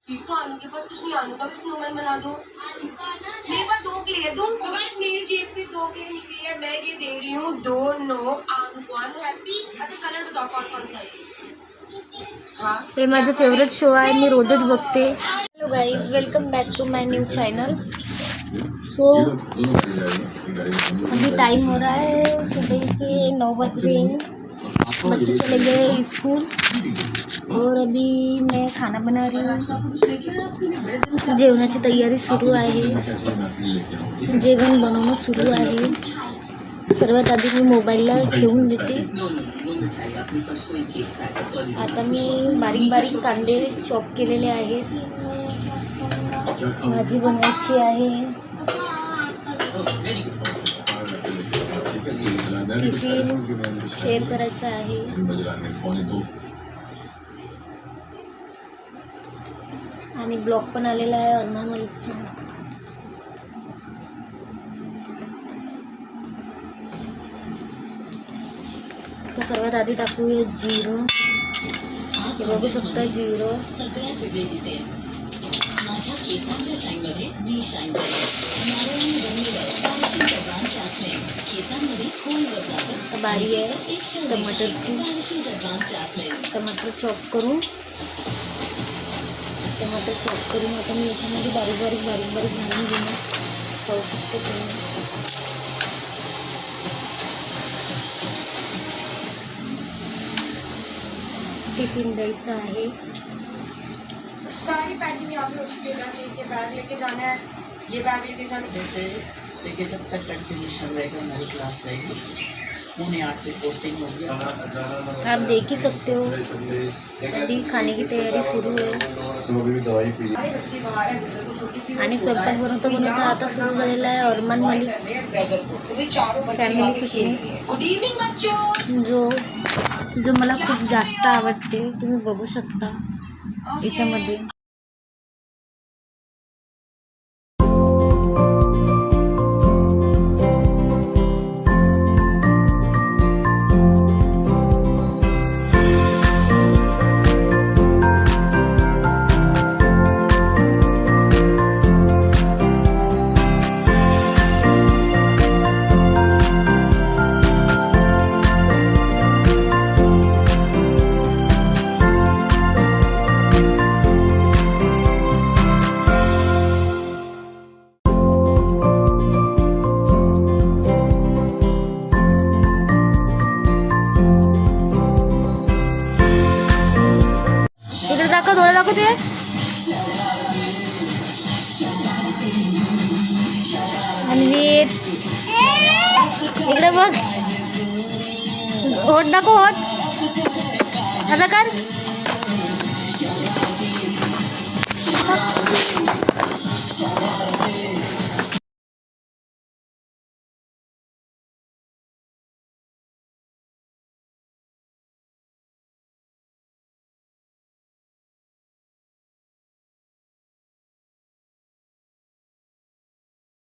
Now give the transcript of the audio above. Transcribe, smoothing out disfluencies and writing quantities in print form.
चीकू आलू के pass कुछ नहीं, आलू का भी स्नोमैन बना दो। मेरे पास 2 के लिए, तुम मेरी जेब से 2 के लिए निकली है, मैं ये दे रही हूँ 2 नो आलू हैप्पी। अच्छा कलर बताओ कौन कौन सा है। हे माझं फेवरेट शो आहे, मी रोजच बघते. Hello guys, welcome back to my new channel. So अभी टाइम हो रहा है सुबह के 9 बज रहे हैं. बच्चे चले गए स्कूल और अभी मैं खाना बना रही हूँ. जेवणाची तयारी सुरू आहे, जेवण बनवणं सुरू आहे. सर्वात आधी मी मोबाईलला ठेवून देते. आता मी बारीक बारीक कांदे चॉप केलेले आहेत. भाजी बनवायची आहे. टिफिन शेअर करायचा आहे. आणि ब्लॉग पण आलेला आहे अरमान मलिकचा. तर सर्वात आधी टाकूया जिरं. बघू शकता जिरं. सगळ्यात वेगळी दिसेल माझ्या केसांच्या शाईनमध्ये मी शाईन करेन. केसांमध्ये खोलवर जातं. बारी आहे टमाटरची. टमाटर चॉप करून आता मी याच्यामध्ये बारीक बारीक घालून घेणं खाऊ शकतो तुम्ही. टिफिन द्यायचं आहे. सारी पैकिंग यहाँ पे हो चुकी है. ये बैग लेके जाना है, ये बैग लेके जाना है. जैसे देखिए जब तक कंटिन्यूशन रहेगा हमारी क्लास रहेगी. 8:30 से पोस्टिंग होगी. आप देख ही सकते हो अभी खाने की तयारी सुरू आहे आणि स्वयंपाक बनवता आता सुरू झालेला आहे अरमान मलिक फॅमिली फिटनेस, जो मला खूप जास्त आवडते. तुम्ही बघू शकता याच्यामध्ये. डोळे दाखवते. अन्वीर इकडे बघ. होट दाखव. होट असं कर.